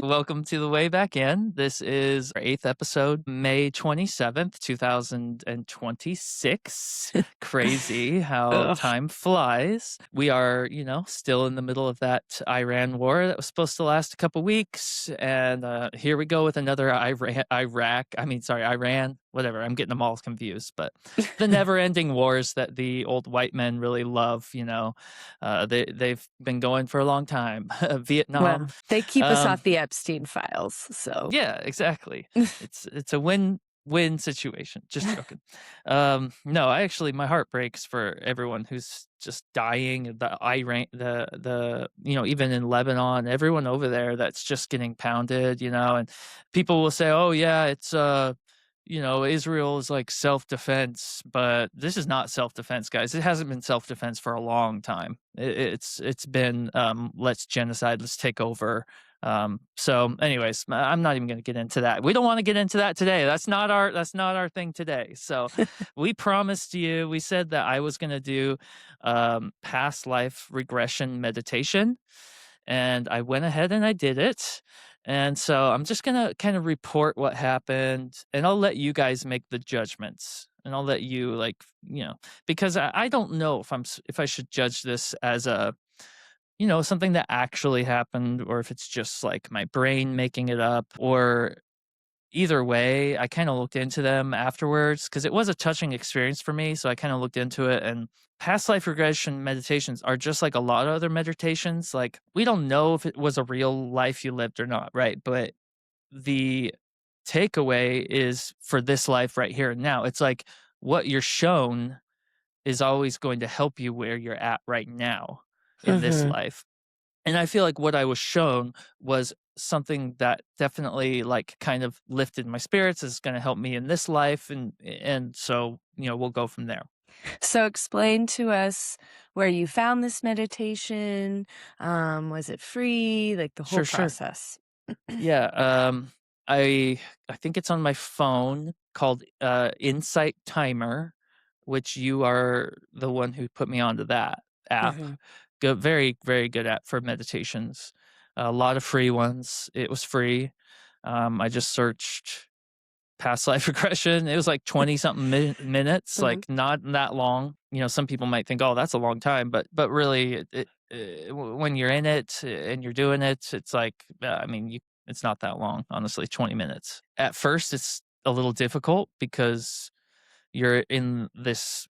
Welcome to the Way Back In. This is our eighth episode, May 27th, 2026. Crazy how Ugh. time flies. We are, still in the middle of that Iran war that was supposed to last a couple weeks. And here we go with another Iran, whatever. I'm getting them all confused. But the never ending wars that the old white men really love, they've been going for a long time. Vietnam. Well, they keep us Um, off the Epstein files, so yeah, exactly. It's a win-win situation. Just joking. No, my heart breaks for everyone who's just dying. The Iran, even in Lebanon, everyone over there that's just getting pounded. And people will say, "Oh yeah, it's Israel is like self-defense," but this is not self-defense, guys. It hasn't been self-defense for a long time. It's been let's genocide, let's take over. So anyways, I'm not even going to get into that. We don't want to get into that today. That's not our thing today. So we promised you, we said that I was going to do past life regression meditation, and I went ahead and I did it. And so I'm just going to kind of report what happened, and I'll let you guys make the judgments. And I'll let you because I don't know if I should judge this as something that actually happened, or if it's just like my brain making it up, or either way. I kind of looked into them afterwards because it was a touching experience for me. So I kind of looked into it, and past life regression meditations are just like a lot of other meditations. Like, we don't know if it was a real life you lived or not, right? But the takeaway is for this life right here and now. It's like what you're shown is always going to help you where you're at right now in this Mhm. life. And I feel like what I was shown was something that definitely like kind of lifted my spirits, is going to help me in this life. And so, we'll go from there. So explain to us where you found this meditation. Was it free? Like the whole Sure, sure. process. Yeah. I think it's on my phone, called Insight Timer, which you are the one who put me onto that app. Mhm. Good, very, very good app for meditations. A lot of free ones. It was free. I just searched past life regression. It was like 20 something minutes, Mhm. like not that long. Some people might think, oh, that's a long time, but really, when you're in it and you're doing it, it's like, it's not that long, honestly. 20 minutes. At first, it's a little difficult because you're in this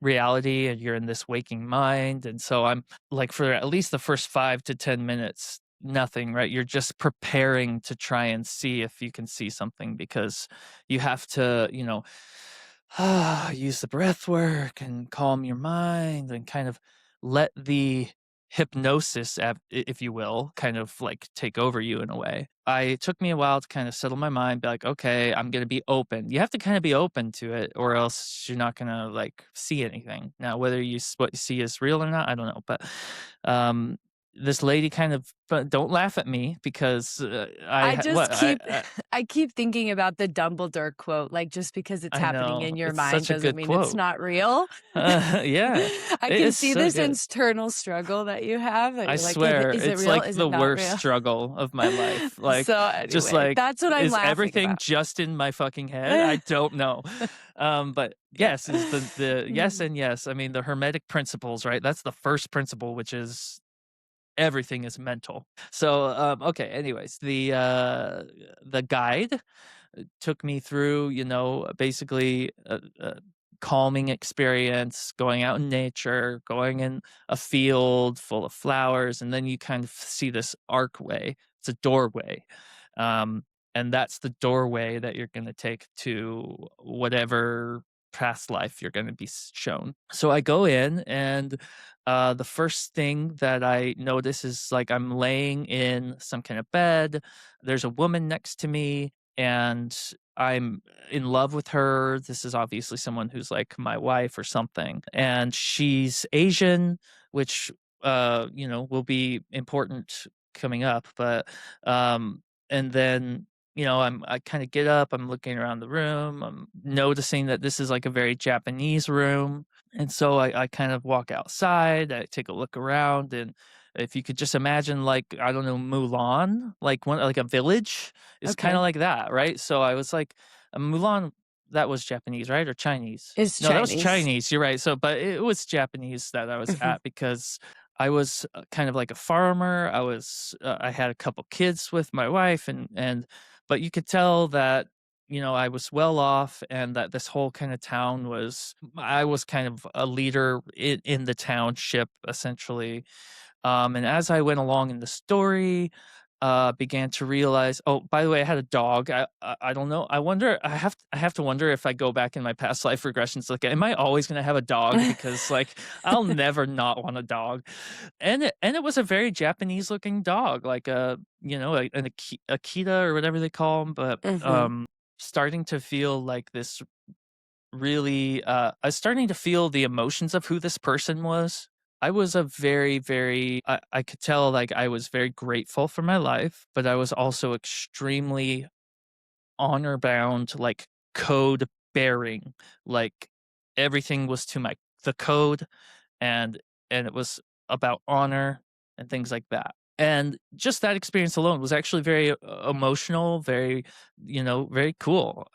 reality and you're in this waking mind. And so I'm like, for at least the first 5 to 10 minutes, nothing, right? You're just preparing to try and see if you can see something, because you have to, use the breath work and calm your mind and kind of let the hypnosis, if you will, kind of like take over you in a way. It took me a while to kind of settle my mind, be like, okay, I'm going to be open. You have to kind of be open to it, or else you're not going to like see anything. Now, whether what you see is real or not, I don't know. But um, this lady kind of, but don't laugh at me, because I just keep I I keep thinking about the Dumbledore quote, like, just because it's I happening know, in your it's mind such a doesn't good mean it's quote. not real. Yeah, I it can is see so this good. internal struggle that you have, that I you're like, "Okay, swear, is it it's real? like Is the it not worst real?" struggle of my life. Like, So just anyway, like, that's what I'm is laughing everything about. just in my fucking head? I don't know. But yes, is the yes Mm. and yes. I mean, the hermetic principles, right? That's the first principle, which is everything is mental. So, okay. Anyways, the guide took me through, basically a calming experience, going out in nature, going in a field full of flowers, and then you kind of see this archway. It's a doorway. Um, and that's the doorway that you're going to take to whatever past life you're going to be shown. So I go in, and the first thing that I notice is like I'm laying in some kind of bed. There's a woman next to me, and I'm in love with her. This is obviously someone who's like my wife or something. And she's Asian, which will be important coming up. But and then I kind of get up, I'm looking around the room, I'm noticing that this is like a very Japanese room. And so I kind of walk outside, I take a look around, and if you could just imagine, like, I don't know, Mulan, like a village is kinda Okay. like that, right? So I was like Mulan, that was Japanese, right? Or Chinese? It's No, that was Chinese. Chinese, you're right. So but it was Japanese that I was Mhm. at because I was, kind of like a farmer. I had a couple kids with my wife and but you could tell that, I was well off and that this whole kind of town was I was kind of a leader in the township essentially. And as I went along in the story, began to realize. Oh, by the way, I had a dog. I don't know. I wonder. I have to wonder if I go back in my past life regressions. Like, am I always going to have a dog? Because like I'll never not want a dog. And it was a very Japanese looking dog, like an Akita or whatever they call them. But Mhm. starting to feel like this really. I was starting to feel the emotions of who this person was. I was a very, very I could tell, like, I was very grateful for my life, but I was also extremely honor bound, like, code bearing, like, everything was to the code, and it was about honor and things like that. And just that experience alone was actually very emotional, very, very cool.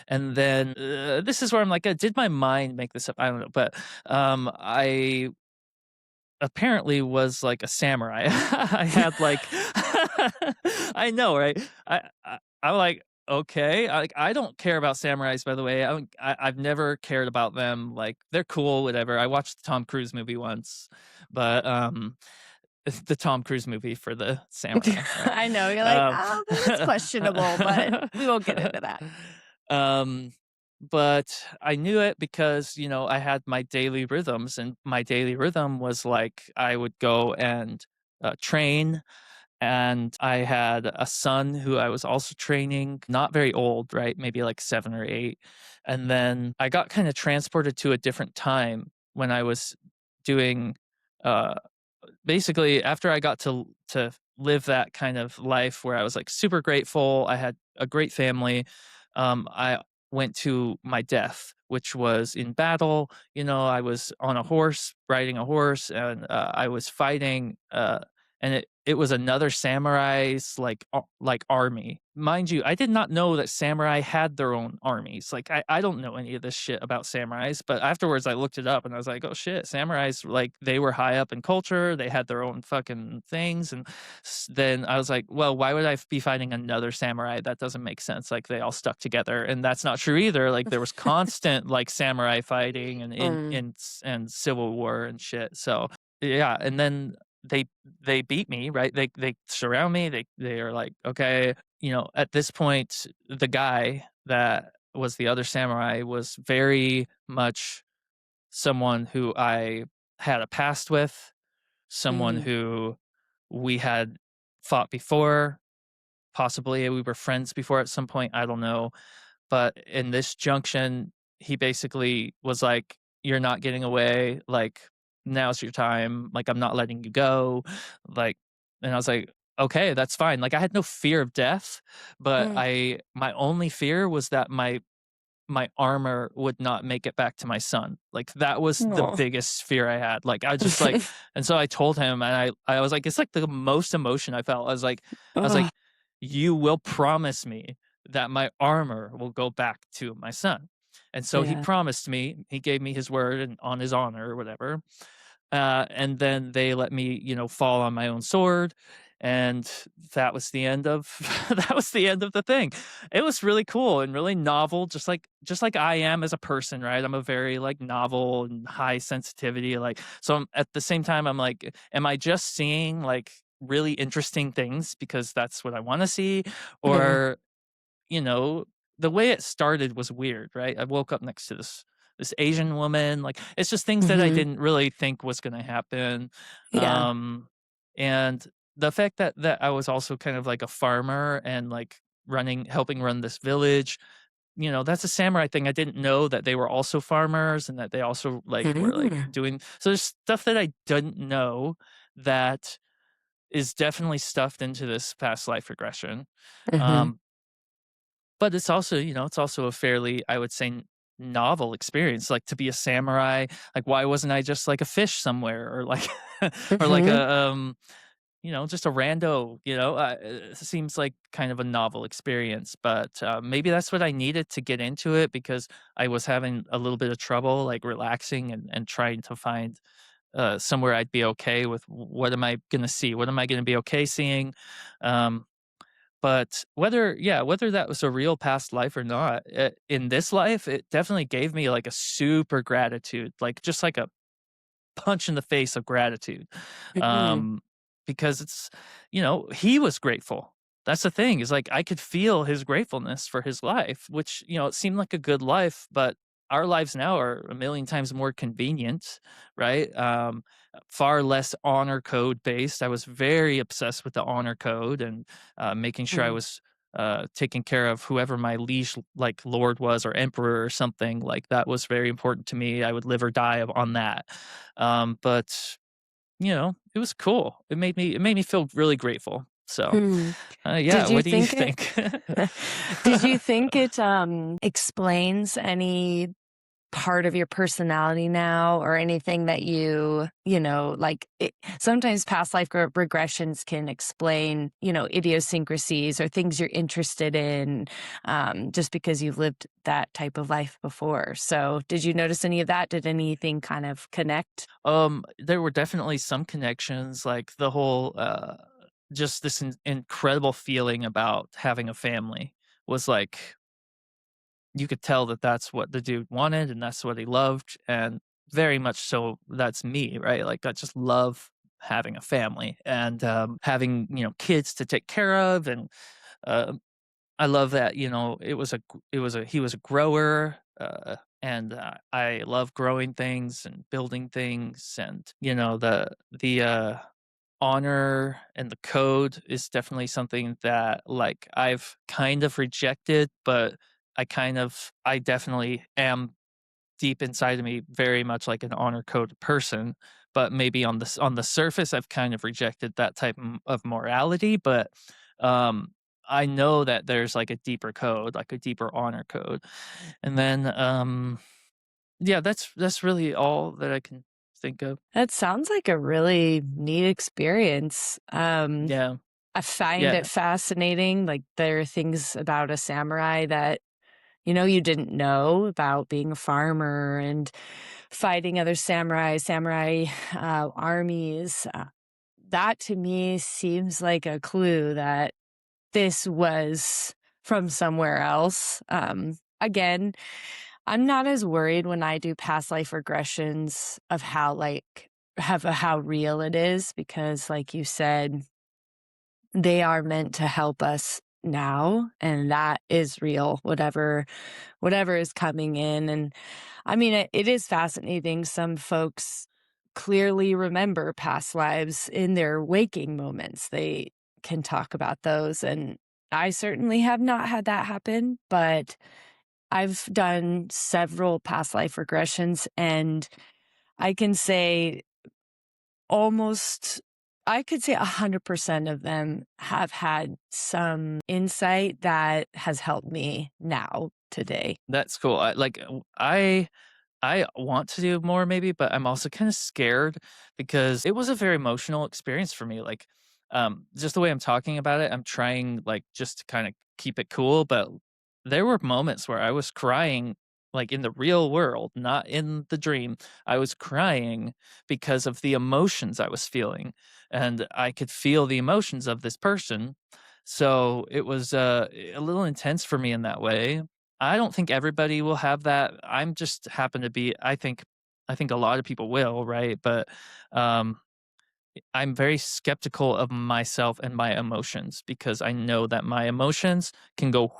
And then this is where I'm like, did my mind make this up? I don't know, but I apparently was like a samurai. I had like I know, right? I'm like, okay. I don't care about samurais, by the way. I've never cared about them. Like they're cool, whatever. I watched the Tom Cruise movie once, but it's the Tom Cruise movie for the samurai, right? I know, you're like, Um, "Oh, that's questionable," but we won't get into that. um, but I knew it because, I had my daily rhythms, and my daily rhythm was like I would go and train. And I had a son who I was also training, not very old, right? Maybe like 7 or 8. And then I got kind of transported to a different time when I was doing uh, basically after I got to live that kind of life where I was like super grateful, I had a great family. I went to my death, which was in battle. I was on a horse, riding a horse, and I was fighting. And it was another samurai's like army. Mind you, I did not know that samurai had their own armies. Like I don't know any of this shit about samurais, but afterwards I looked it up and I was like, oh shit, samurais, like they were high up in culture, they had their own fucking things. And then I was like, well, why would I be fighting another samurai? That doesn't make sense. Like they all stuck together, and that's not true either. Like there was constant like samurai fighting and Mm, and civil war and shit. So yeah, and then they they beat me, right? They surround me. They are like, okay, at this point, the guy that was the other samurai was very much someone who I had a past with, someone mhm, who we had fought before, possibly we were friends before at some point, I don't know. But in this junction, he basically was like, "You're not getting away, like, now's your time, like, I'm not letting you go." Like and I was like, "Okay, that's fine." Like, I had no fear of death, but mm. my only fear was that my armor would not make it back to my son. Like, that was the Aw. biggest fear I had. Like, I just, like and so I told him, and I was like it's, like, the most emotion I felt. I was Ugh, like, "You will promise me that my armor will go back to my son." And so he yeah. promised me, he gave me his word and on his honor or whatever. And then they let me, fall on my own sword, and that was the end of that was the end of the thing. It was really cool and really novel, just like I am as a person, right? I'm a very like novel and high sensitivity, like so. At the same time, I'm like, am I just seeing like really interesting things because that's what I want to see, Mhm, or you know, the way it started was weird, right? I woke up next to this Asian woman, like, it's just things that I mhm. didn't really think was gonna happen, Yeah. and the fact that I was also kind of like a farmer and, like, helping run this village, that's a samurai thing. I didn't know that they were also farmers and that they also, like, were, like, Mm, doing so there's stuff that I didn't know that is definitely stuffed into this past life regression, mhm, um but it's also, it's also a fairly, I would say, novel experience, like, to be a samurai. Like, why wasn't I just, like, a fish somewhere, or, like or, like, Mhm. just a rando, it seems like kind of a novel experience, but, maybe that's what I needed to get into it, because I was having a little bit of trouble, like, relaxing and trying to find, somewhere I'd be okay with. What am I gonna see? What am I gonna be okay seeing? Um, but whether that was a real past life or not, in this life, it definitely gave me, like, a super gratitude, like, just like a punch in the face of gratitude. Mhm. Um, because he was grateful. That's the thing, is like I could feel his gratefulness for his life, which, it seemed like a good life, but our lives now are a million times more convenient, right? Far less honor code based. I was very obsessed with the honor code, and making sure I Mhm. was taking care of whoever my liege, like, lord was, or emperor or something. Like, that was very important to me. I would live or die on that. But it was cool. It made me feel really grateful. So, Hmm. yeah, Did you what do you think it think? did you think it, explains any part of your personality now, or anything that like, sometimes past life regressions can explain, idiosyncrasies or things you're interested in, just because you've lived that type of life before. So did you notice any of that? Did anything kind of connect? There were definitely some connections, like the whole, just this incredible feeling about having a family was like, you could tell that that's what the dude wanted, and that's what he loved, and very much so that's me, right? Like, I just love having a family, and having, kids to take care of. And uh, I love that, he was a grower, and I love growing things and building things. And the honor and the code is definitely something that, like, I've kind of rejected, but I definitely am deep inside of me very much like an honor code person. But maybe on the surface, I've kind of rejected that type of morality. But um, I know that there's, like, a deeper code, like a deeper honor code. And then yeah, that's really all that I can think of. That sounds like a really neat experience. Yeah, I find it yeah. fascinating. Like, there are things about a samurai that, you didn't know about being a farmer and fighting other samurai armies. That to me seems like a clue that this was from somewhere else. Again, I'm not as worried when I do past life regressions of how real it is, because like you said, they are meant to help us now, and that is real, whatever is coming in. And I mean, it is fascinating. Some folks clearly remember past lives in their waking moments. They can talk about those, and I certainly have not had that happen, but I've done several past life regressions, and I can say almost I could say 100% of them have had some insight that has helped me now, today. That's cool. I want to do more maybe, but I'm also kind of scared, because it was a very emotional experience for me. Like, just the way I'm talking about it, I'm trying, like, just to kind of keep it cool, but there were moments where I was crying, like, in the real world, not in the dream. I was crying because of the emotions I was feeling, and I could feel the emotions of this person. So it was a little intense for me in that way. I don't think everybody will have that. I'm just happen to be, I think a lot of people will, right? But um I'm very skeptical of myself and my emotions, because I know that my emotions can go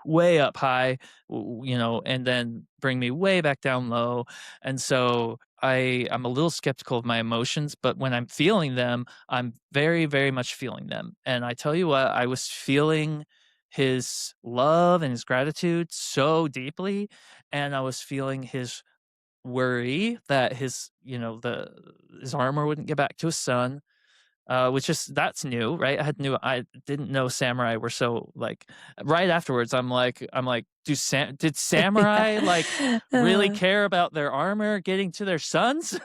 way up high, and then bring me way back down low. And so I'm a little skeptical of my emotions, but when I'm feeling them, I'm very, very much feeling them. And I tell you what, I was feeling his love and his gratitude so deeply, and I was feeling his worry that his armor wouldn't get back to his son. which is that's new, right? I didn't know samurai were so like. Right afterwards, I'm like, did samurai like Yeah. really care about their armor getting to their sons?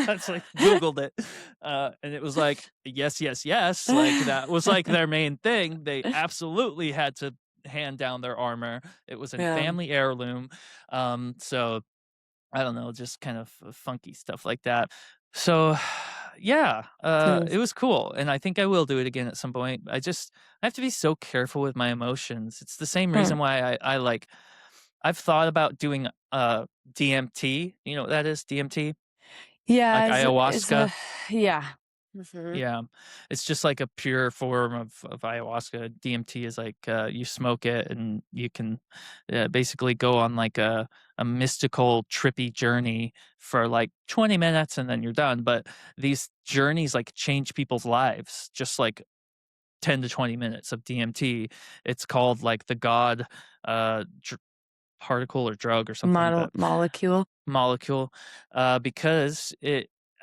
That's like Googled it, and it was like yes, yes, yes. Like that was like their main thing. They absolutely had to hand down their armor. It was a Yeah. family heirloom. So I don't know, just kind of funky stuff like that. So, yeah, it was cool, and I think I will do it again at some point. I have to be so careful with my emotions. It's the same Hmm. reason why I like I've thought about doing DMT. You know what that is? DMT, like Yeah, it's ayahuasca. a yeah. Mhm. Yeah, it's just like a pure form of ayahuasca. DMT is like, you smoke it and you can, basically go on like a mystical trippy journey for like 20 minutes and then you're done. But these journeys like change people's lives, just like 10 to 20 minutes of DMT. It's called like the God, particle or drug or something, Model but molecule. molecule, because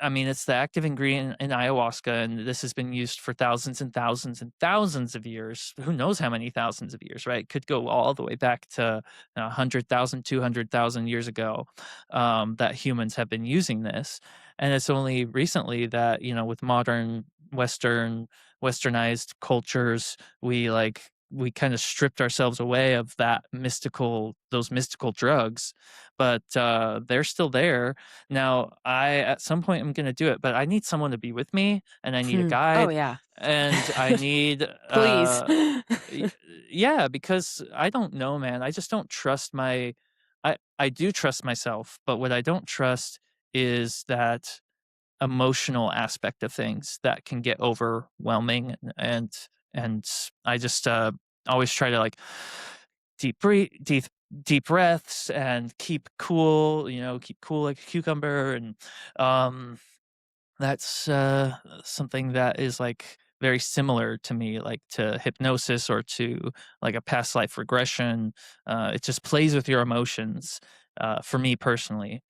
I mean, it's the active ingredient in ayahuasca, and this has been used for thousands and thousands and thousands of years. Who knows how many thousands of years, right? Could go all the way back to 100,000, 200,000 years ago, that humans have been using this. And it's only recently that, with modern Western, westernized cultures, we kind of stripped ourselves away of those mystical drugs, but they're still there. Now, at some point I'm going to do it, but I need someone to be with me, and I need a Hmm. Oh, guide, yeah. and I need Please. y- yeah, because I don't know, man. I just don't trust I do trust myself, but what I don't trust is that emotional aspect of things that can get overwhelming, and I just always try to like deep breathe deep breaths and keep cool, keep cool like a cucumber, and um that's something that is like very similar to me, like to hypnosis or to like a past life regression. It just plays with your emotions, for me personally.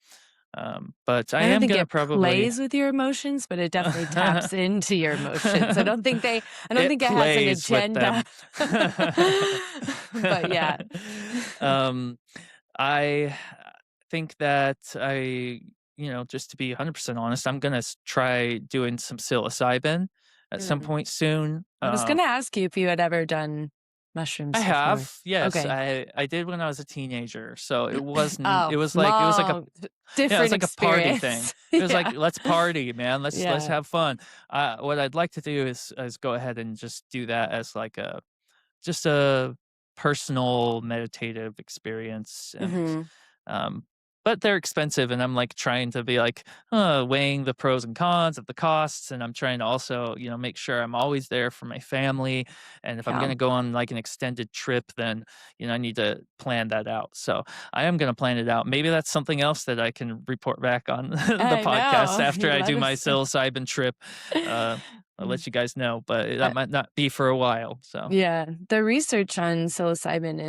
But I I don't am think gonna it probably plays with your emotions, but it definitely taps into your emotions. I don't it think it has an plays with agenda. them. But yeah. um, I think that just to be 100% honest, I'm gonna try doing some psilocybin at some Mm. point soon. I was gonna ask you if you had ever done I mushrooms before. have, yes, Okay. I did when I was a teenager, so it wasn't. Oh, It was like a small, yeah, it was different like a party thing. experience. It was like, Yeah. "Let's party, man. Let's Yeah. have fun." What I'd like to do is go ahead and just do that as like a personal meditative experience, and Mhm. um but they're expensive, and I'm like trying to be like weighing the pros and cons of the costs, and I'm trying to also make sure I'm always there for my family, and if I'm going Yeah. to go on like an extended trip, then I need to plan that out. So I am going to plan it out. Maybe that's something else that I can report back on the I podcast know. after You I let do my us psilocybin trip. uh I'll Mm. let you guys know, but Uh, that might not be for a while. So yeah, the research on psilocybin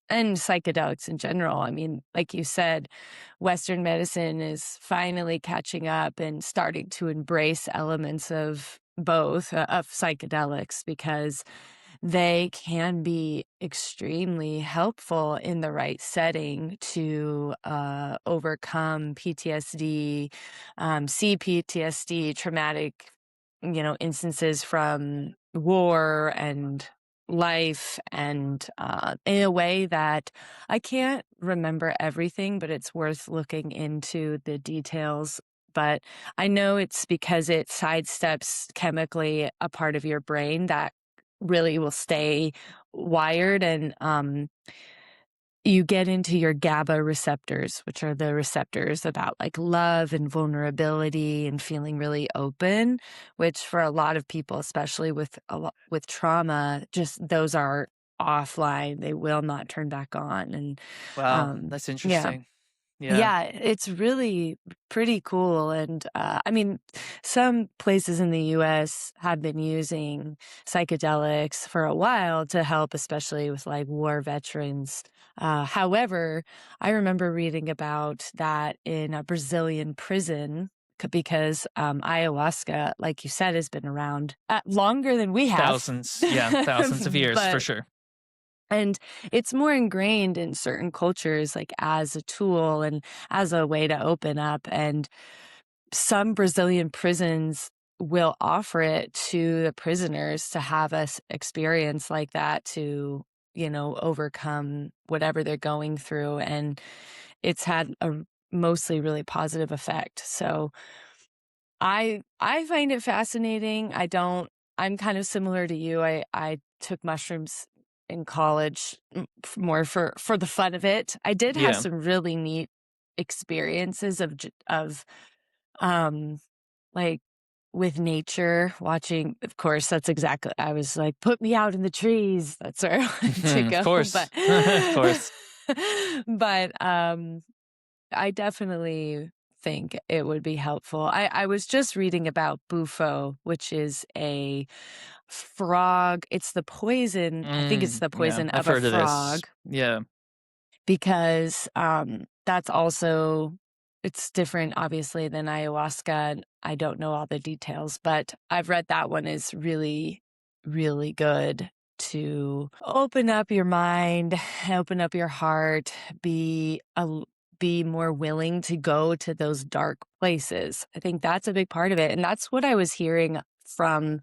and psychedelics in general, I mean, like you said, Western medicine is finally catching up and starting to embrace elements of both, of psychedelics, because they can be extremely helpful in the right setting to overcome PTSD, CPTSD, traumatic, instances from war and life, and in a way that I can't remember everything, but it's worth looking into the details. But I know it's because it sidesteps chemically a part of your brain that really will stay wired, and you get into your GABA receptors, which are the receptors about like love and vulnerability and feeling really open, which for a lot of people, especially with with trauma, just those are offline. They will not turn back on. And wow, that's yeah. interesting. Yeah. Yeah, it's really pretty cool, and, I mean, some places in the US have been using psychedelics for a while to help, especially with, like, war veterans. However, I remember reading about that in a Brazilian prison because ayahuasca, like you said, has been around longer than we have. Thousands, yeah, thousands of years for But sure. and it's more ingrained in certain cultures, like as a tool and as a way to open up. And some Brazilian prisons will offer it to the prisoners to have us experience like that to, overcome whatever they're going through. And it's had a mostly really positive effect. So I find it fascinating. I'm kind of similar to you. I took mushrooms in college more for the fun of it. I did have Yeah. some really neat experiences of um like with nature, watching, of course, that's exactly, I was like, put me out in the trees. That's where I wanted to Of go. course. But Of course. but I definitely think it would be helpful. I was just reading about bufo, which is a frog. It's the poison. I think it's the Yeah, poison I've of a heard of this. frog Yeah. because that's also, it's different obviously than ayahuasca. And I don't know all the details, but I've read that one is really, really good to open up your mind, open up your heart, be more willing to go to those dark places. I think that's a big part of it. And that's what I was hearing from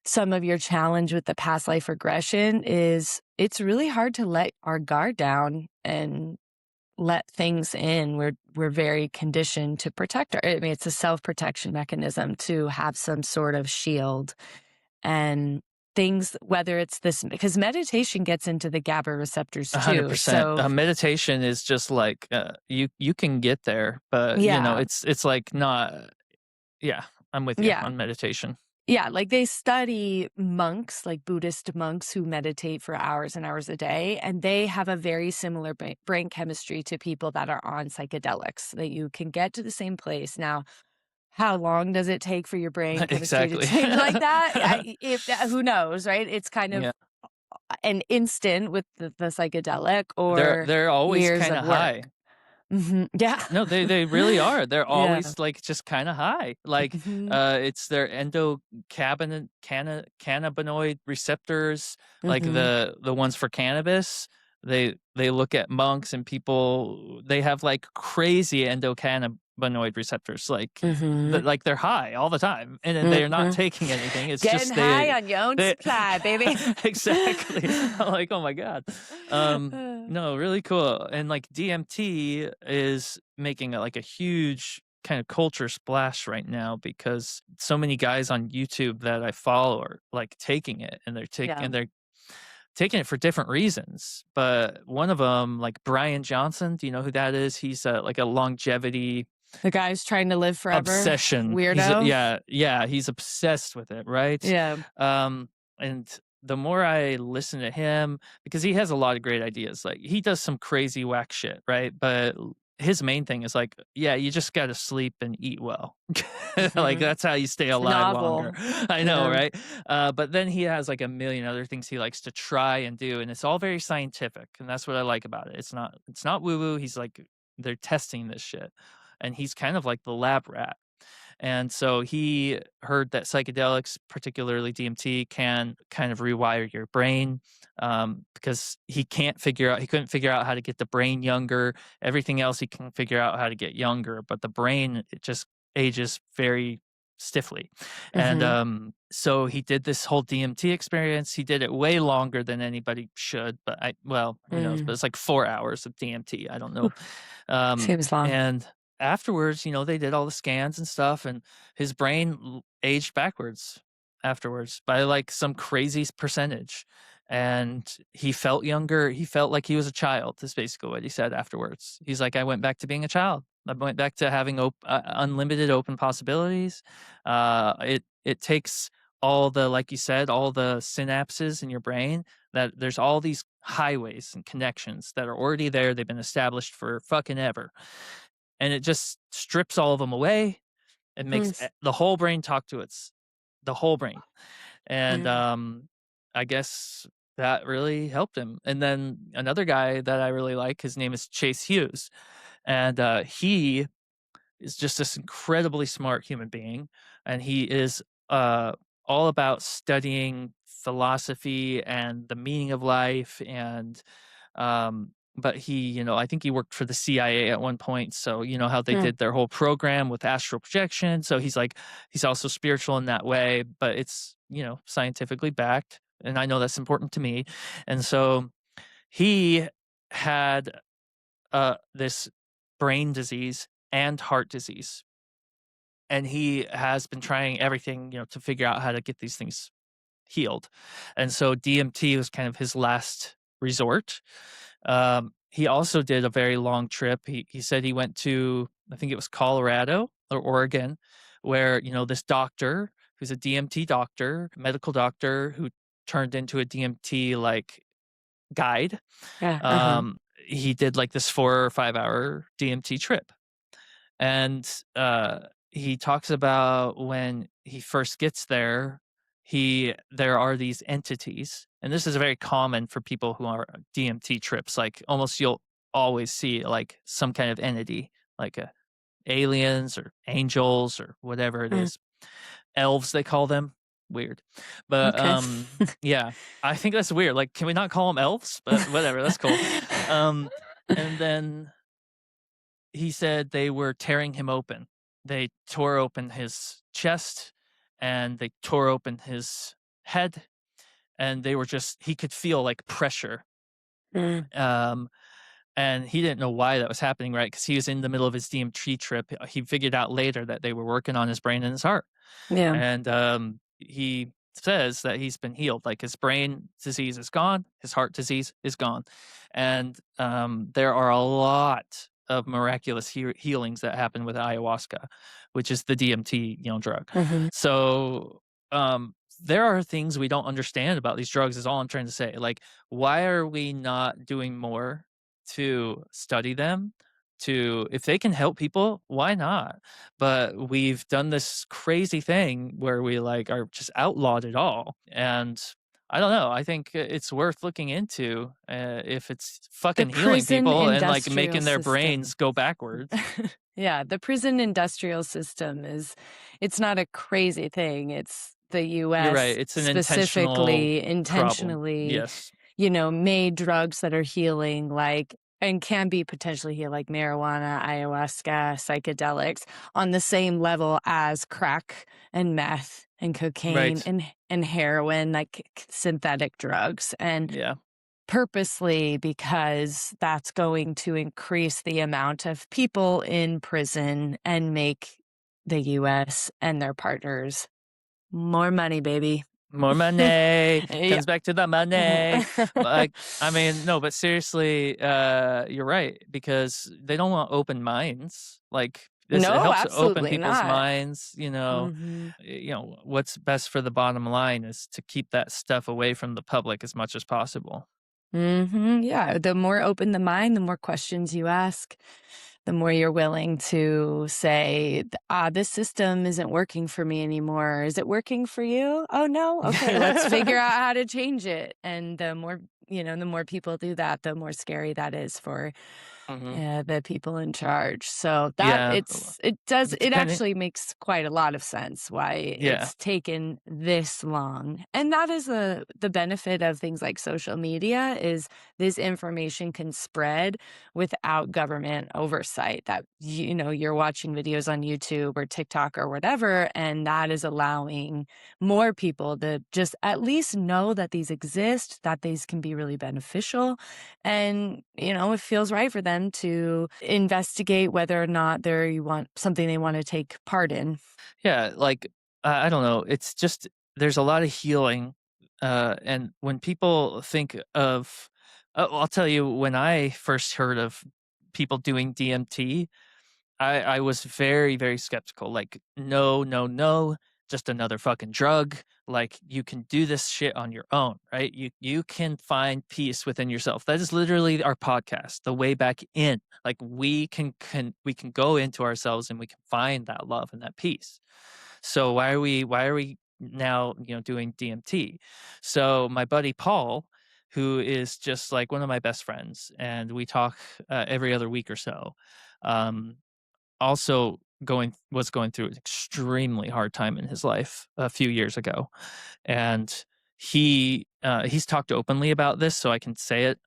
some of your challenge with the past life regression is it's really hard to let our guard down and let things in. We're very conditioned to protect I mean, it's a self-protection mechanism to have some sort of shield and things, whether it's this, because meditation gets into the GABA receptors too. 100%. So Meditation is just like, you can get there, but, yeah, it's like not yeah, I'm with you yeah. on meditation. Yeah, like they study monks, like Buddhist monks who meditate for hours and hours a day, and they have a very similar brain chemistry to people that are on psychedelics, that you can get to the same place. Now, how long does it take for your brain chemistry to Exactly. change like that? Who knows, right? It's kind Yeah. of an instant with the psychedelic They're or they're always years kinda of work. high. Yeah. No, they really are. They're Yeah. always, like, just kinda high. Like, Hmm. it's their cannabinoid receptors, like Hmm. the ones for cannabis. They look at monks and people they have, like, crazy endocannabinoid receptors, Hmm. like, they're high all the time, and then they're not Hmm. taking anything. It's Getting just high on your own they supply, baby. exactly. I'm like, "Oh my god." No, really cool. And like DMT is making like a huge kind of culture splash right now because so many guys on YouTube that I follow are like taking it and Yeah. they're taking it for different reasons. But one of them, like Brian Johnson, do you know who that is? He's like a longevity The guy's trying to live forever. obsession. Weirdo. Yeah, he's obsessed with it, right? Yeah. Um, and the more I listen to him, because he has a lot of great ideas, like he does some crazy whack shit, right? But his main thing is like, yeah, you just got to sleep and eat well. Like Mhm. that's how you stay alive longer. Novel. I know, Yeah. right? But then he has like a million other things he likes to try and do, and it's all very scientific, and that's what I like about it. It's not woo woo. He's like they're testing this shit, and he's kind of like the lab rat. And so he heard that psychedelics, particularly DMT, can kind of rewire your brain because he couldn't figure out how to get the brain younger. Everything else he can figure out how to get younger, but the brain, it just ages very stiffly. And Mhm. so he did this whole DMT experience. He did it way longer than anybody should, but well, who knows? But Mm. it's like 4 hours of DMT. I don't Whew. know. Seems long. And afterwards, they did all the scans and stuff, and his brain aged backwards afterwards by like some crazy percentage. And he felt younger. He felt like he was a child, is basically what he said afterwards. He's like, I went back to being a child. I went back to having unlimited open possibilities. It takes all the, like you said, all the synapses in your brain that there's all these highways and connections that are already there. They've been established for fucking ever, and it just strips all of them away. It makes Mm. the whole brain talk to the whole brain. And Mm. I guess that really helped him. And then another guy that I really like, his name is Chase Hughes, and he is just this incredibly smart human being, and he is uh, all about studying philosophy and the meaning of life. And but he, I think he worked for the CIA at one point. So you know how they Mm. did their whole program with astral projection. So he's like, he's also spiritual in that way, but it's, scientifically backed. And I know that's important to me. And so he had this brain disease and heart disease. And he has been trying everything, to figure out how to get these things healed. And so DMT was kind of his last resort. He also did a very long trip. He said he went to, I think it was Colorado or Oregon, where, this doctor who's a DMT doctor, medical doctor who turned into a DMT like guide. Yeah. Uh-huh. He did like this 4 or 5 hour DMT trip. And he talks about when he first gets there, there are these entities, and this is very common for people who are on DMT trips. Like almost you'll always see like some kind of entity, like aliens or angels or whatever it Mm. is. Elves, they call them. Weird, but Okay. yeah, I think that's weird. Like, can we not call them elves? But whatever, that's cool. Um, and then he said they were tearing him open. They tore open his chest and they tore open his head, and they were just, he could feel like pressure. Mm. Um, and he didn't know why that was happening, right? Because he was in the middle of his DMT trip. He figured out later that they were working on his brain and his heart. Yeah. And he says that he's been healed. Like his brain disease is gone, his heart disease is gone, and there are a lot of miraculous healings that happen with ayahuasca, which is the DMT, drug. Mhm. So there are things we don't understand about these drugs. Is all I'm trying to say. Like, why are we not doing more to study them? To, if they can help people, why not? But we've done this crazy thing where we like are just outlawed it all. And I don't know. I think it's worth looking into if it's The fucking healing prison people and like industrial making their system. brains go backwards. Yeah, the prison industrial system it's not a crazy thing. It's the You're US right. It's an intentional specifically problem. intentionally, Yes. made drugs that are healing like and can be potentially heal like marijuana, ayahuasca, psychedelics on the same level as crack and meth and cocaine Right. and heroin, like synthetic drugs. And Yeah. purposely because that's going to increase the amount of people in prison and make the US and their partners more money, baby. More money. Yeah. Comes back to the money. Like, I mean, no, but seriously, you're right, because they don't want open minds. Like this, it No, helps open absolutely people's not. minds. Mhm. What's best for the bottom line is to keep that stuff away from the public as much as possible. Mhm, yeah, the more open the mind, the more questions you ask, the more you're willing to say, this system isn't working for me anymore. Is it working for you? Oh, no? Okay, let's figure out how to change it." And the more people do that, the more scary that is for Hmm. the people in charge. So that Yeah, it depending. actually makes quite a lot of sense why Yeah. it's taken this long. And that is the benefit of things like social media is this information can spread without government oversight. That you're watching videos on YouTube or TikTok or whatever, and that is allowing more people to just at least know that these exist, that these can be really beneficial, and it feels right for them to investigate whether or not they want to take part in. Yeah, like, I don't know, it's just there's a lot of healing, and when people think of I'll tell you, when I first heard of people doing DMT, I was very, very skeptical. Like, no, no, no, just another fucking drug. Like, you can do this shit on your own, right? You can find peace within yourself. That is literally our podcast, the way back in. Like, we can go into ourselves and we can find that love and that peace. So why are we now, doing DMT? So my buddy Paul, who is just like one of my best friends, and we talk every other week or so. Um, also was going through an extremely hard time in his life a few years ago, and he's talked openly about this, so I can say it.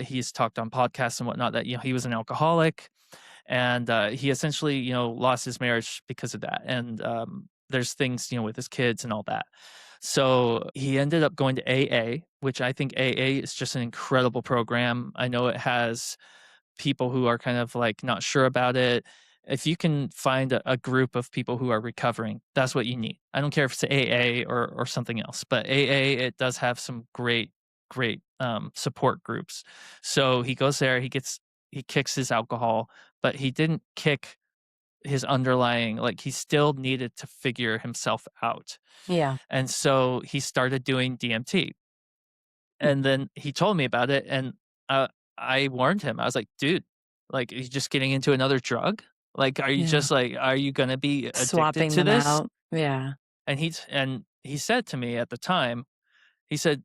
He's talked on podcasts and whatnot that he was an alcoholic, and he essentially lost his marriage because of that, and there's things with his kids and all that. So he ended up going to AA, which I think AA is just an incredible program. I know it has people who are kind of like not sure about it. If you can find a group of people who are recovering, that's what you need. I don't care if it's AA or something else, but AA, it does have some great support groups. So he goes there, he kicks his alcohol, but he didn't kick his underlying, like he still needed to figure himself out. Yeah. And so he started doing DMT. And then he told me about it, and uh, I warned him. I was like, "Dude, like, are you just getting into another drug? Like, Yeah. are you gonna be addicted Swapping to them this?" out. Yeah. And he said to me at the time, he said,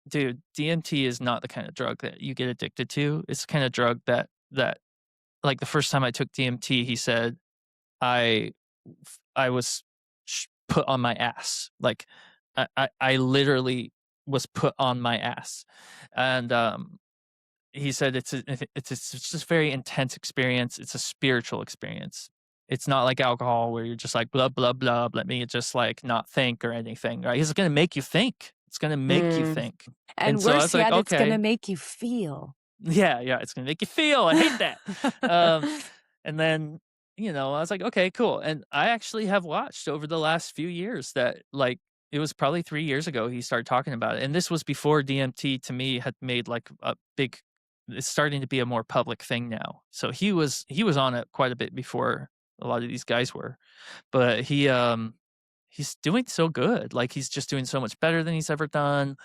"Dude, DMT is not the kind of drug that you get addicted to. It's the kind of drug that like the first time I took DMT," he said, I I was put on my ass. Like I literally was put on my ass, and he said it's just a very intense experience. It's a spiritual experience. It's not like alcohol where you're just like blah blah blah. Let me just like not think or anything. Right? It's gonna make you think. It's gonna make you Mm. think. And And so I worse was like, yet, it's gonna okay, make you feel. yeah, yeah, it's gonna make you feel. I hate that. Um, and then, I was like, okay, cool. And I actually have watched over the last few years that, like, it was probably 3 years ago he started talking about it. And this was before DMT to me had made like a big, it's starting to be a more public thing now. So he was on it quite a bit before a lot of these guys were. But he's doing so good. Like, he's just doing so much better than he's ever done.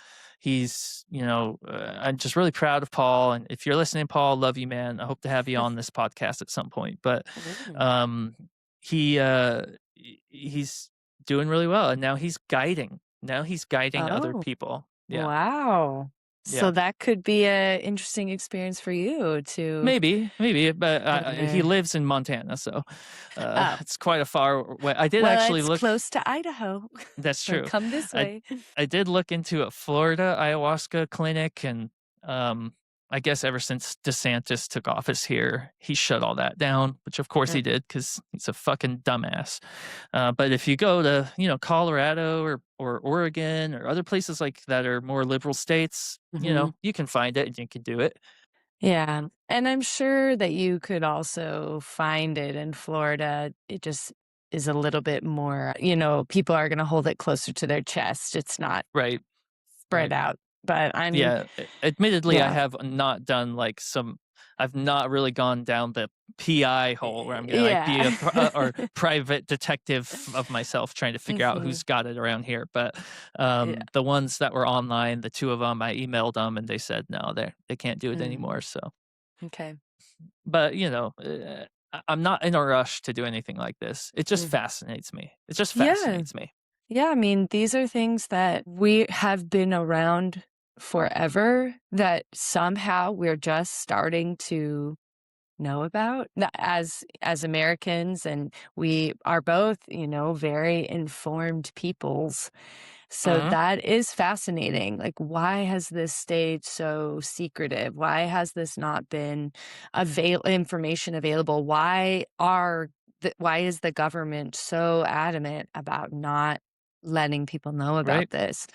I'm just really proud of Paul, and if you're listening, Paul, love you, man. I hope to have you on this podcast at some point. But Mm. um he he's doing really well, and now he's guiding. Now he's guiding other Oh, people. Yeah. wow. So Yeah. that could be a interesting experience for you to Maybe, but go he there. lives in Montana, so Oh, it's quite a far way. I did well, actually it's look. close to Idaho. That's So true. come this I way. I did look into a Florida ayahuasca clinic, and I guess ever since DeSantis took office here, he shut all that down, which of course he Mm. did because he's a fucking dumbass. But if you go to Colorado or Oregon or other places like that are more liberal states, Mhm. you can find it and you can do it. Yeah, and I'm sure that you could also find it in Florida. It just is a little bit more, people are gonna hold it closer to their chest. It's not Right. spread Right. out. But I'm Yeah, admittedly, I yeah. have not done, like, I've not really gone down the PI hole where I'm gonna, like, be Yeah. a or private detective of myself trying to figure out who's Mhm. got it around here, but, Yeah. the ones that were online, the 2 of them, I emailed them and they said, "No, they can't do it Mm, anymore," so okay. but, I'm not in a rush to do anything like this. It just Mhm. fascinates me. It just Yeah. fascinates me. Yeah, I mean, these are things that we have been around forever that somehow we're just starting to know about as Americans, and we are both, very informed peoples. So Mhm. that is fascinating. Like, why has this stayed so secretive? Why has this not been information available? Why is the government so adamant about not letting people know Right? about this?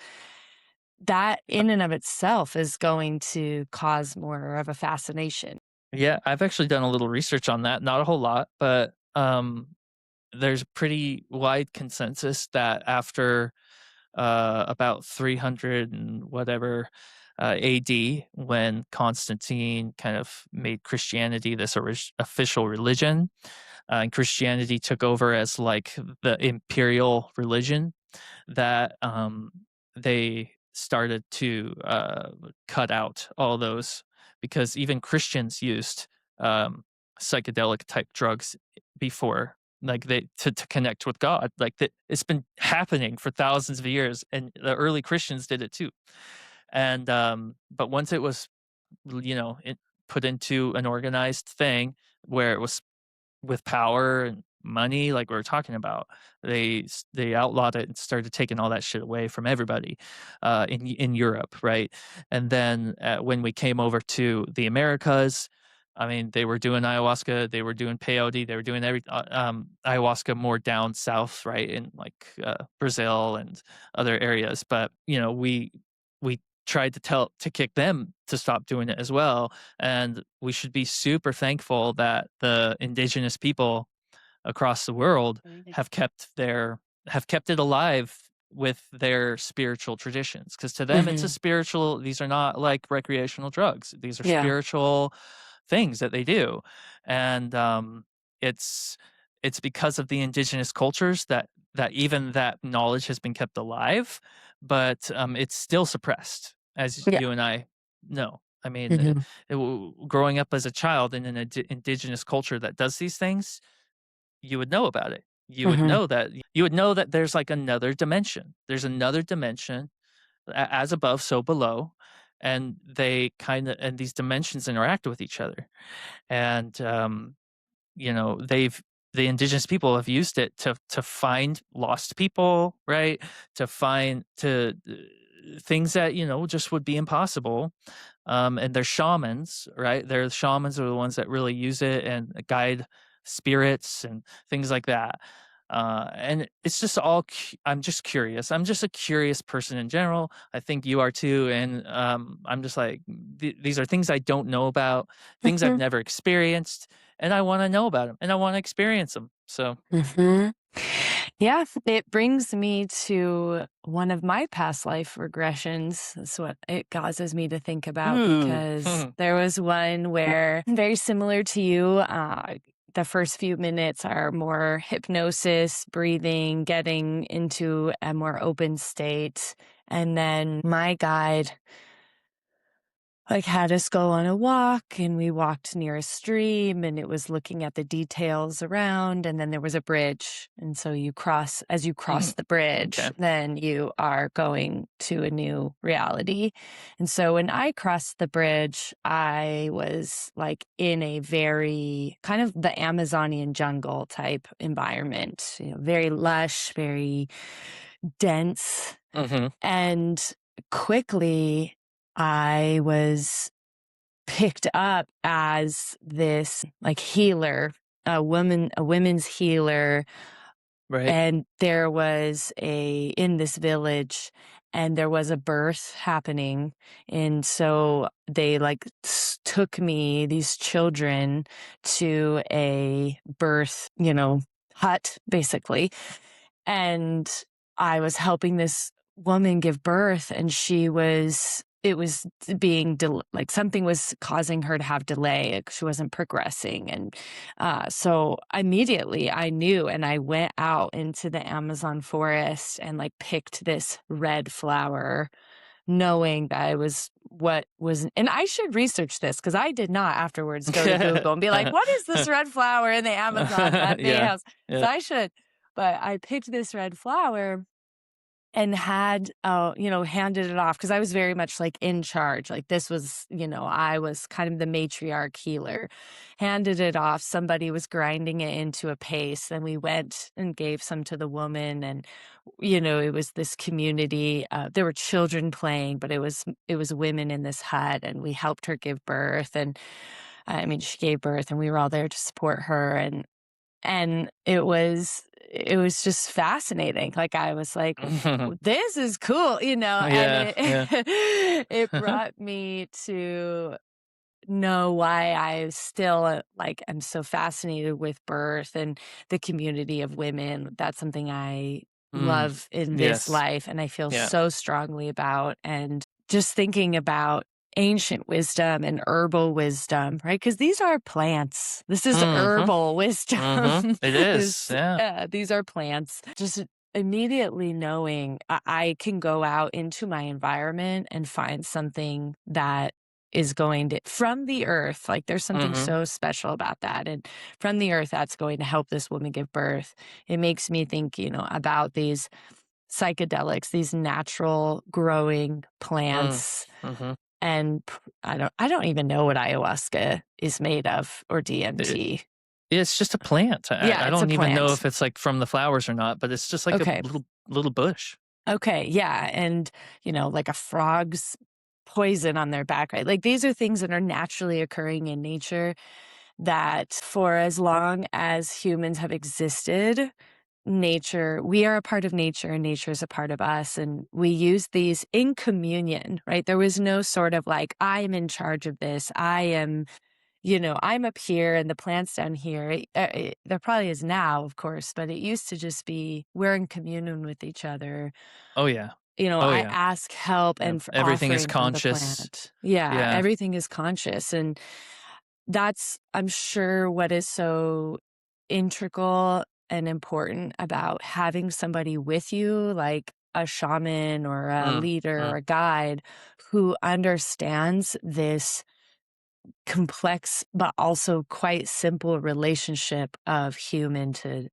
That in and of itself is going to cause more of a fascination. Yeah, I've actually done a little research on that, not a whole lot, but there's a pretty wide consensus that after about 300 and whatever AD, when Constantine kind of made Christianity this official religion, and Christianity took over as like the imperial religion, that they started to cut out all those, because even Christians used um, psychedelic type drugs before, like they to connect with God. Like that, it's been happening for thousands of years, and the early Christians did it too. And but once it was, it put into an organized thing where it was with power and money, like we were talking about, they outlawed it and started taking all that shit away from everybody in Europe, right? And then when we came over to the Americas, I mean, they were doing ayahuasca, they were doing peyote, they were doing ayahuasca more down south, right, in like Brazil and other areas. But we tried to kick them to stop doing it as well, and we should be super thankful that the indigenous people across the world have kept it alive with their spiritual traditions, because to them it's a Mhm. spiritual, these are not like recreational drugs, these are Yeah. spiritual things that they do. And it's it's because of the indigenous cultures that even that knowledge has been kept alive, but it's still suppressed, as Yeah. you and I know. I mean, Mhm. growing up as a child in an indigenous culture that does these things, you would know about it. Mhm. You would know that there's like another dimension. There's another dimension, as above, so below, and these dimensions interact with each other. And the indigenous people have used it to find lost people, right? To find to things that just would be impossible. And they're shamans, right? They're the shamans are the ones that really use it and guide spirits and things like that. And it's just I'm just curious. I'm just a curious person in general. I think you are too. And I'm just like, these are things I don't know about, things I've Mhm. never experienced, and I want to know about them and I want to experience them. So, Mhm. Yeah, it brings me to one of my past life regressions. That's what it causes me to think about, ooh, because there was one where, very similar to you, the first few minutes are more hypnosis, breathing, getting into a more open state. And then my guide had us go on a walk, and we walked near a stream, and it was looking at the details around, and then there was a bridge. And so as you cross the bridge, okay, then you are going to a new reality. And so when I crossed the bridge, I was like in a very kind of the Amazonian jungle type environment, very lush, very dense. hmm, And quickly, I was picked up as this healer, a women's healer. right, And there was in this village, and there was a birth happening. And so they took me, these children, to a birth, hut basically. And I was helping this woman give birth, and it was being something was causing her to have delay. She wasn't progressing. And so immediately I knew, and I went out into the Amazon forest and picked this red flower, knowing that it was what was. And I should research this, because I did not afterwards go to Google and be like, what is this red flower in the Amazon that they yeah, have? So yeah. I should. But I picked this red flower and handed it off, because I was very much in charge. This was, I was kind of the matriarch healer. Handed it off. Somebody was grinding it into a paste. Then we went and gave some to the woman. And, it was this community. There were children playing, but it was women in this hut, and we helped her give birth. And I mean, she gave birth, and we were all there to support her. And it was just fascinating. I was like, this is cool, and Yeah, it yeah. it brought me to know why I still, am so fascinated with birth and the community of women. That's something I Mm, love in this yes, life, and I feel yeah. so strongly about. And just thinking about ancient wisdom and herbal wisdom, right? Because these are plants. This is Mhm, herbal wisdom. it is, yeah. These are plants. Just immediately knowing I can go out into my environment and find something that is going to from the earth. There's something Mhm, so special about that. And from the earth, that's going to help this woman give birth. It makes me think, about these psychedelics, these natural growing mm, plants. mhm. And I don't even know what ayahuasca is made of, or It DMT. It's just a plant. Yeah, I it's a don't even know plant. if it's, like, from the flowers or not, but it's just like a Okay. little bush. Okay, yeah, and, like a frog's poison on their back, right? Like, these are things that are naturally occurring in nature that for as long as humans have existed, nature we are a part of nature and nature is a part of us, and we use these in communion, right? There was no sort of like, "I am in charge of this. I am I'm up here and the plant's down here." There probably is now, of course, but it used to just be we're in communion with each other. Oh, yeah. Oh, I yeah. ask help Yep. and for Everything is offering from the conscious. plant. Yeah, Yeah. everything is conscious, and that's, I'm sure, what is so integral and important about having somebody with you, like a shaman or a Mm, leader or mm, a guide who understands this complex but also quite simple relationship of human to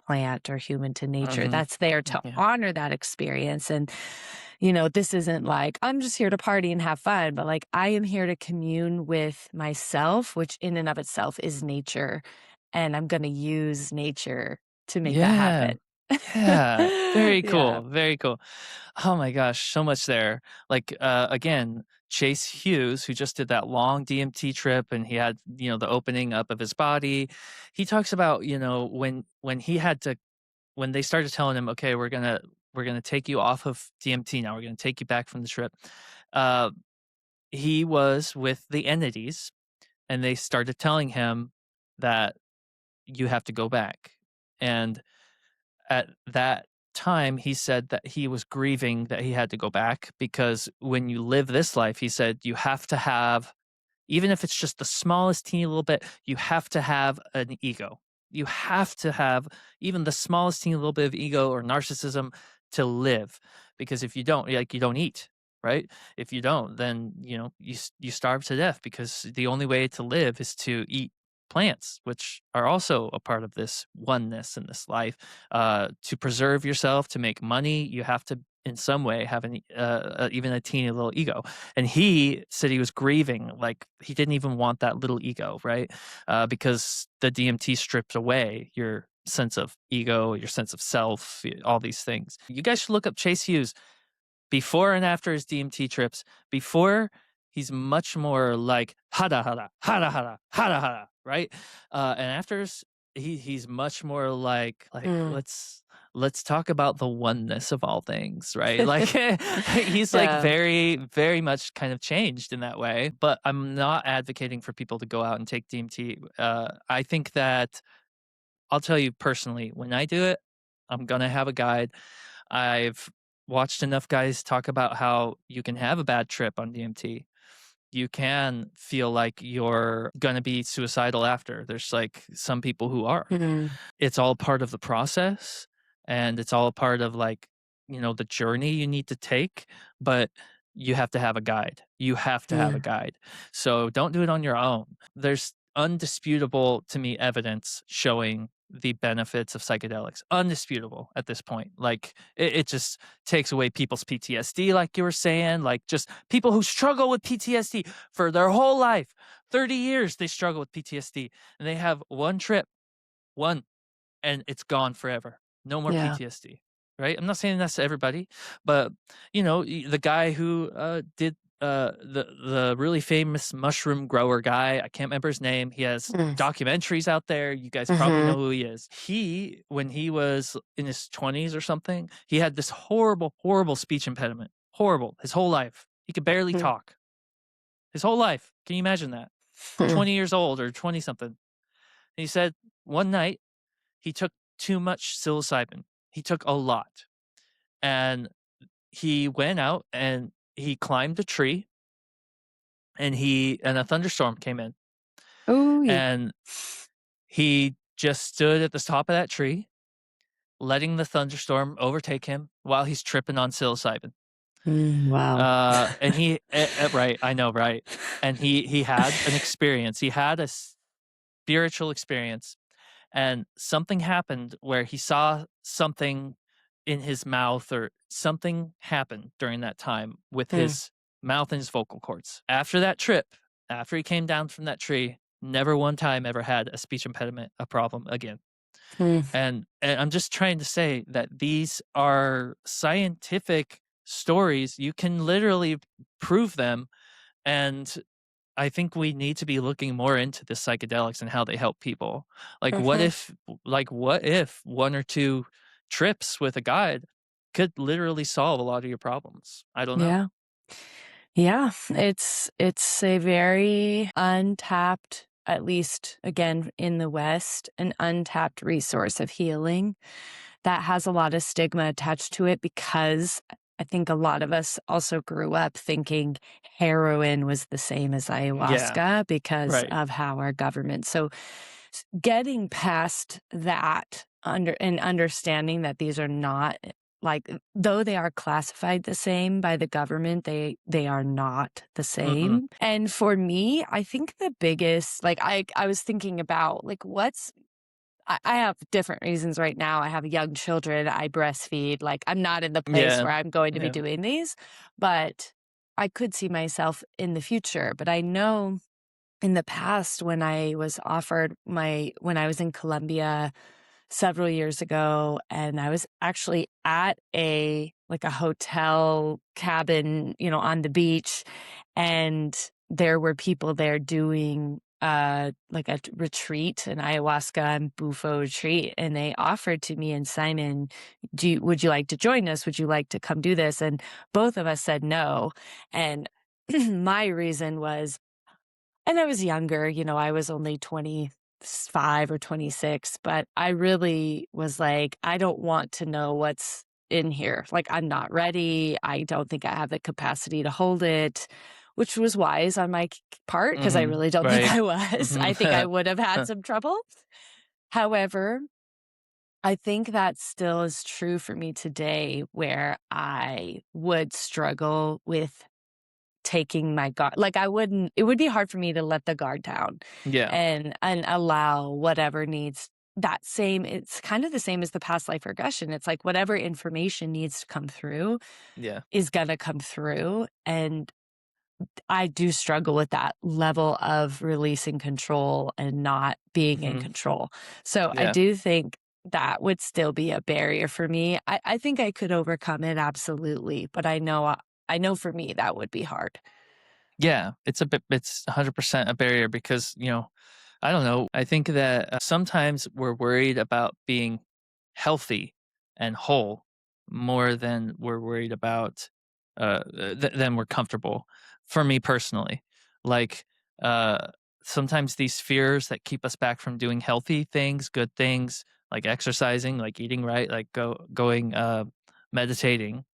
plant or human to nature mhm. that's there to Yeah. honor that experience. And this isn't like I'm just here to party and have fun, but like I am here to commune with myself, which in and of itself is nature, and I'm going to use nature to make that Yeah. happen. Yeah. Very Yeah. cool, very cool. Oh my gosh, so much there. Like, again, Chase Hughes, who just did that long DMT trip and he had, the opening up of his body. He talks about, when he had to when they started telling him, "Okay, we're gonna take you off of DMT now. We're gonna take you back from the trip." Uh, he was with the entities and they started telling him that you have to go back. And at that time, he said that he was grieving that he had to go back because when you live this life, he said, you have to have, even if it's just the smallest teeny little bit, you have to have an ego. You have to have even the smallest teeny little bit of ego or narcissism to live. Because if you don't, like, you don't eat, right? If you don't, then you starve to death because the only way to live is to eat plants, which are also a part of this oneness in this life. To preserve yourself, to make money, you have to in some way have even a teeny little ego. And he said he was grieving, like he didn't even want that little ego, right? Because the DMT strips away your sense of ego, your sense of self, all these things. You guys should look up Chase Hughes before and after his DMT trips. Before, he's much more like hada hada hada hada hada hada, right? And after he's much more like Mm. let's talk about the oneness of all things, right? Like he's like Yeah. very very much kind of changed in that way. But I'm not advocating for people to go out and take DMT. I think that I'll tell you personally, when I do it, I'm gonna have a guide. I've watched enough guys talk about how you can have a bad trip on DMT. You can feel like you're gonna be suicidal after. There's like some people who are. Mm. It's all part of the process and it's all a part of like, the journey you need to take, but you have to have a guide. You have to have a Mm. guide. So don't do it on your own. There's undisputable to me evidence showing the benefits of psychedelics. Undisputable at this point. Like it just takes away people's PTSD, like you were saying, like just people who struggle with PTSD for their whole life. 30 years they struggle with PTSD and they have one trip, one and it's gone forever. No more Yeah. PTSD, right? I'm not saying that's to everybody, but the guy who did the really famous mushroom grower guy, I can't remember his name. He has Mm. documentaries out there. You guys probably know Mhm. who he is. He, when he was in his 20s or something, he had this horrible, horrible speech impediment. Horrible. His whole life. He could barely Mm. talk. His whole life. Can you imagine that? Mm. 20 years old or 20 something. And he said one night he took too much psilocybin. He took a lot. And he went out and he climbed a tree and a thunderstorm came in. Ooh. And he just stood at the top of that tree, letting the thunderstorm overtake him while he's tripping on psilocybin. Wow. And right, I know, right? And he had an experience. He had a spiritual experience and something happened where he saw something in his mouth or something happened during that time with Mm. his mouth and his vocal cords. After that trip, after he came down from that tree, never one time ever had a speech impediment a problem again. Mm, And I'm just trying to say that these are scientific stories. You can literally prove them, and I think we need to be looking more into the psychedelics and how they help people. Like, mhm. what if one or two trips with a guide could literally solve a lot of your problems? I don't know. Yeah. Yeah, it's a very untapped, at least again in the West, an untapped resource of healing that has a lot of stigma attached to it because I think a lot of us also grew up thinking heroin was the same as Yeah, ayahuasca because right. of how our government. So getting past that and understanding that these are not like though they are classified the same by the government, they are not the Mm-mm. same. And for me, I think the biggest like I was thinking about like I have different reasons right now. I have young children, I breastfeed, like I'm not in the place Yeah, where I'm going to be yeah, doing these, but I could see myself in the future. But I know in the past when I was offered when I was in Colombia several years ago, and I was actually at a hotel cabin, on the beach, and there were people there doing, like a retreat, an ayahuasca and bufo retreat, and they offered to me and Simon, would you like to join us? Would you like to come do this? And both of us said no, and my reason was and I was younger, I was only 25 or 26, but I really was like, I don't want to know what's in here. Like, I'm not ready. I don't think I have the capacity to hold it, which was wise on my part because I mhm, really don't think right, I was. I think I mhm. would have had some trouble. However, I think that still is true for me today where I would struggle with taking my guard like, I wouldn't it would be hard for me to let the guard down Yeah, and allow whatever needs that same it's kind of the same as the past life regression. It's like whatever information needs to come through yeah, is gonna come through, and I do struggle with that level of releasing control and not being in mhm, control. So, I yeah. do think that would still be a barrier for me. I think I could overcome it, absolutely, but I know for me that would be hard. Yeah, it's 100% a barrier because, I don't know, I think that, sometimes we're worried about being healthy and whole more than we're worried about, than we're comfortable, for me personally. Like, uh, sometimes these fears that keep us back from doing healthy things, good things, like exercising, like eating right, like going, meditating,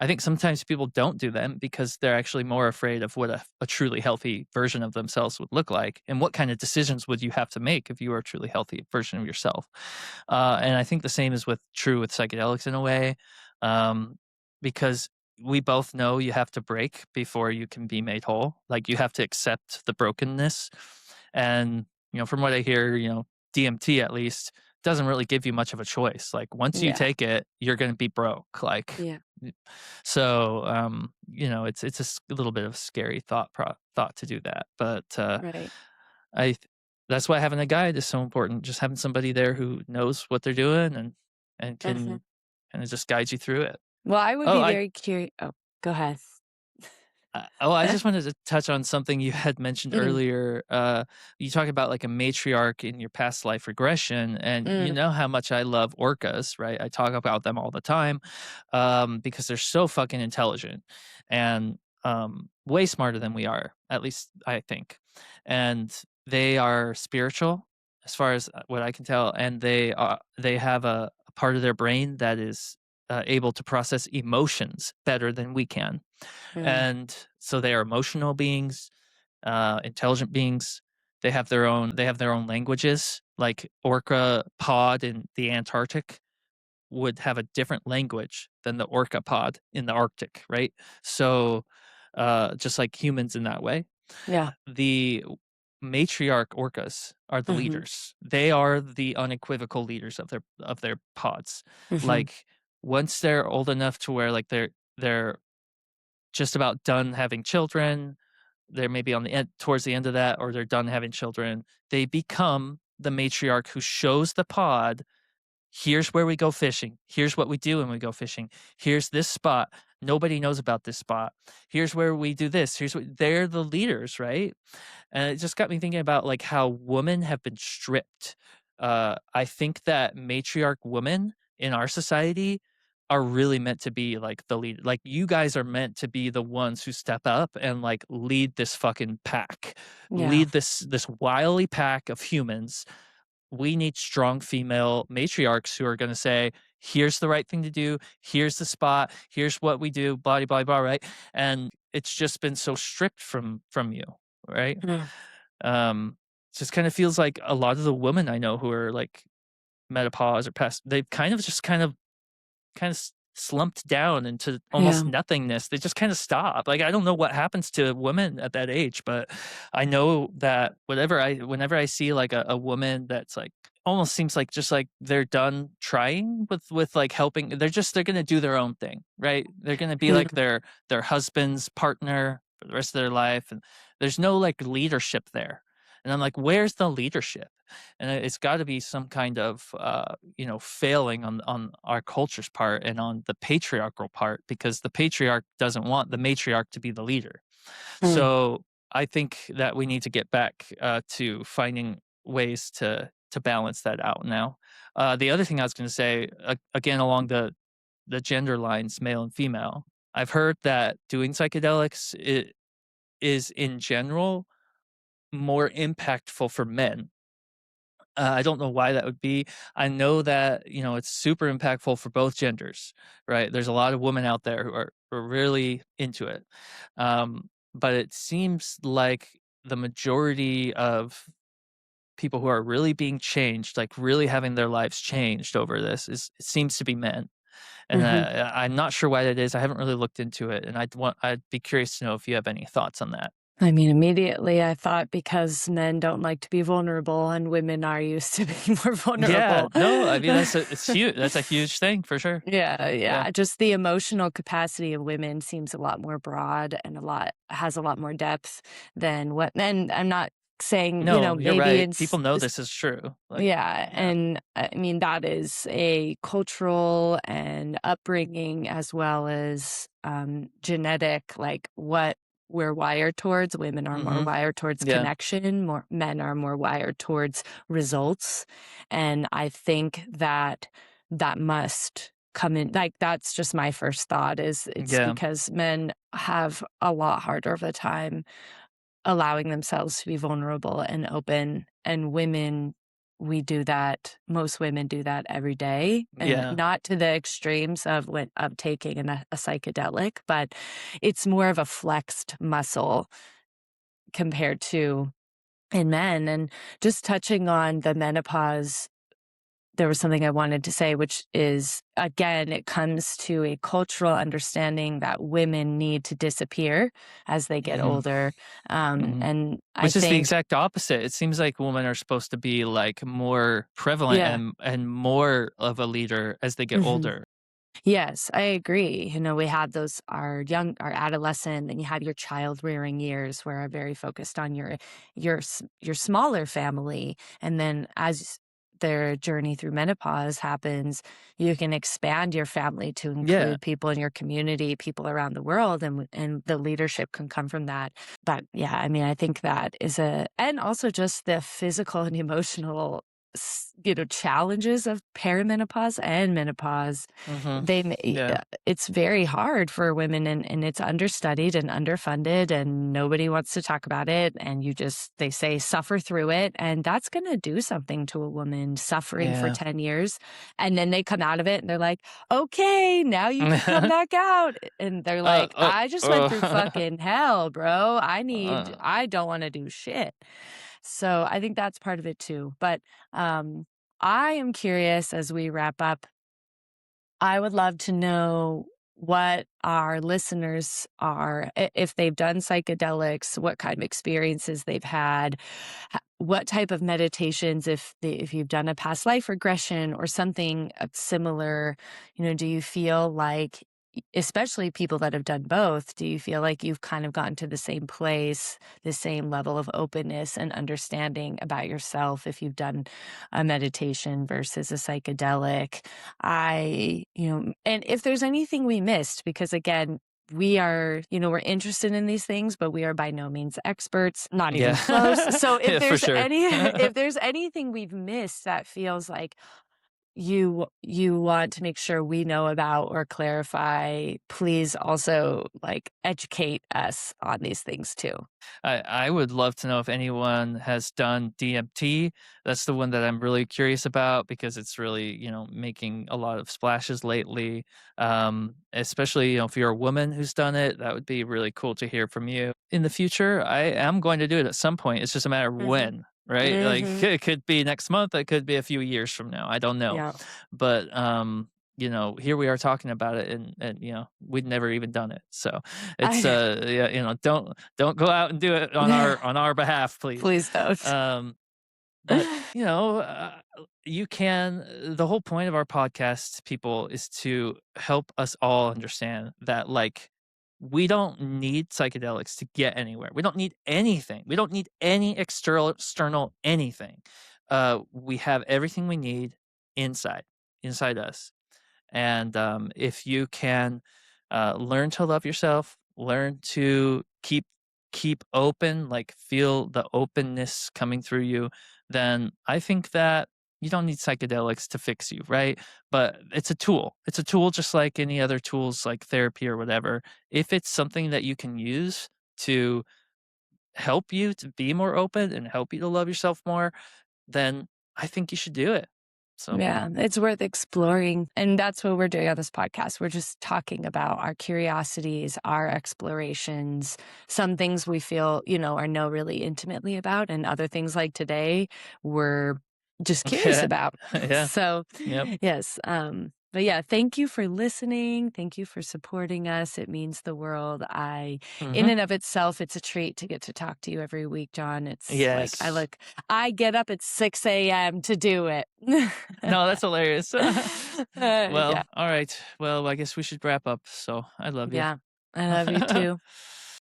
I think sometimes people don't do them because they're actually more afraid of what a truly healthy version of themselves would look like, and what kind of decisions would you have to make if you were a truly healthy version of yourself. And I think the same is true with psychedelics in a way, um, because we both know you have to break before you can be made whole. Like you have to accept the brokenness, and from what I hear, DMT at least doesn't really give you much of a choice. Like once you Yeah. take it, you're going to be broke. Like Yeah. so, it's a little bit of a scary thought to do that, but, Right. I th that's why having a guide is so important, just having somebody there who knows what they're doing and Mhm. can kinda just guide you through it. Well, I would Oh, be I very curious. Oh, go ahead. I just wanted to touch on something you had mentioned Mm, earlier. You talk about like a matriarch in your past life regression, and you mm, know how much I love orcas, right? I talk about them all the time because they're so fucking intelligent and way smarter than we are, at least I think. And they are spiritual, as far as what I can tell, and they have a part of their brain that is able to process emotions better than we can, mm, and so they are emotional beings, intelligent beings. They have their own languages. Like orca pod in the Antarctic would have a different language than the orca pod in the Arctic, right? So, just like humans in that way, yeah. the matriarch orcas are the Mhm, leaders. They are the unequivocal leaders of their pods. mhm, Like once they're old enough to where like they're just about done having children, they're maybe on the end towards the end of that, or they're done having children, they become the matriarch who shows the pod, "Here's where we go fishing. Here's what we do when we go fishing. Here's this spot. Nobody knows about this spot. Here's where we do this. Here's what" they're the leaders, right? And it just got me thinking about, like, how women have been stripped. I think that matriarch women in our society are really meant to be, like, the lead, like, you guys are meant to be the ones who step up and, like, lead this fucking pack. Yeah. Lead this wily pack of humans. We need strong female matriarchs who are gonna say, "Here's the right thing to do. Here's the spot. Here's what we do, blah, blah, blah," right? And it's just been so stripped from you, right? Mm. Um, just kinda feels like a lot of the women I know who are, like, menopause or past, they've kind of slumped down into almost Yeah. nothingness. They just kind of stop. Like, I don't know what happens to women at that age, but I know that whenever I see like a woman that's like almost seems like just like they're done trying with like helping, they're gonna do their own thing, right? They're gonna be like Mm. their husband's partner for the rest of their life, and there's no like leadership there. And I'm like, where's the leadership? And it's got to be some kind of failing on our culture's part and on the patriarchal part, because the patriarch doesn't want the matriarch to be the leader. Mm. So I think that we need to get back to finding ways to balance that out now. The other thing I was going to say, again, along the gender lines, male and female, I've heard that doing psychedelics is in general more impactful for men. I don't know why that would be. I know that, it's super impactful for both genders, right? There's a lot of women out there who are really into it. But it seems like the majority of people who are really being changed, like really having their lives changed over this, it seems to be men. And Mhm. I'm not sure why that is. I haven't really looked into it, and I'd be curious to know if you have any thoughts on that. I mean, immediately I thought because men don't like to be vulnerable and women are used to being more Yeah, vulnerable. no, I mean it's huge. That's a huge thing for sure. Yeah, Yeah. yeah, just the emotional capacity of women seems a lot more broad and a lot more depth than what men. I'm not saying, No, you're maybe right. it's People know this is true. Like, yeah, yeah. and I mean, that is a cultural and upbringing as well as, genetic, like, what we're wired towards. Women are more Mhm. wired towards Yeah. connection, more men are more wired towards results, and I think that that must come in like, that's just my first thought is it's Yeah. because men have a lot harder of a time allowing themselves to be vulnerable and open, and women, we do that most women do that every day, and Yeah. not to the extremes of when of taking a psychedelic, but it's more of a flexed muscle compared to in men, and just touching on the menopause, there was something I wanted to say, which is, again, it comes to a cultural understanding that women need to disappear as they get Mhm. older. Mhm. And I Which is the think, exact opposite. It seems like women are supposed to be, like, more prevalent yeah. and more of a leader as they get Mhm. older. Yes, I agree. We have those our adolescent, and you have your child rearing years where are very focused on your smaller family, and then as their journey through menopause happens, you can expand your family to Yeah. include people in your community, people around the world, and the leadership can come from that. But yeah, I mean, I think that is a and also just the physical and emotional challenges of perimenopause and menopause Mhm. they Yeah. it's very hard for women and it's understudied and underfunded and nobody wants to talk about it and they say suffer through it and that's going to do something to a woman suffering for Yeah. 10 years and then they come out of it and they're like, "Okay, now you can come back out." And they're Uh, like, uh, "I just went through uh, fucking hell, bro. uh, I don't want to do shit." So, I think that's part of it too. But I am curious as we wrap up, I would love to know what our listeners are, if they've done psychedelics, what kind of experiences they've had, what type of meditations, if you've done a past life regression or something similar, do you feel like especially people that have done both, do you feel like you've kind of gotten to the same place, the same level of openness and understanding about yourself if you've done a meditation versus a psychedelic? And if there's anything we missed, because again, we are, we're interested in these things, but we are by no means experts, not even close. Yeah. So if Yeah, for there's sure. any, if there's anything we've missed that feels like you want to make sure we know about or clarify, please also, like, educate us on these things too. I would love to know if anyone has done DMT. That's the one that I'm really curious about because it's really, making a lot of splashes lately. Especially, if you're a woman who's done it, that would be really cool to hear from you. In the future, I am going to do it at some point. It's just a matter of Mhm. when, right? Like Mhm. it could be next month, it could be a few years from now. I don't know. Yeah. But here we are talking about it and we'd never even done it. So it's I yeah, don't go out and do it on know. our behalf, please. Please don't. Um, but you can. The whole point of our podcast, people, is to help us all understand that, like, we don't need psychedelics to get anywhere. We don't need anything. We don't need any external anything. We have everything we need inside us. And if you can learn to love yourself, learn to keep open, like feel the openness coming through you, then I think that you don't need psychedelics to fix you, right? But it's a tool. It's a tool just like any other tools like therapy or whatever. If it's something that you can use to help you to be more open and help you to love yourself more, then I think you should do it. So, Yeah, it's worth exploring. And that's what we're doing on this podcast. We're just talking about our curiosities, our explorations, some things we feel, or know really intimately about, and other things like today we're just curious yeah. about. Yeah. So, Yep. yes. But yeah, thank you for listening. Thank you for supporting us. It means the world. In Mhm. and of itself, it's a treat to get to talk to you every week, John. It's like Yes. I get up at 6 a.m. to do it. No, that's hilarious. Yeah, Well, all right. Well, I guess we should wrap up. So I love you. yeah. I love you too.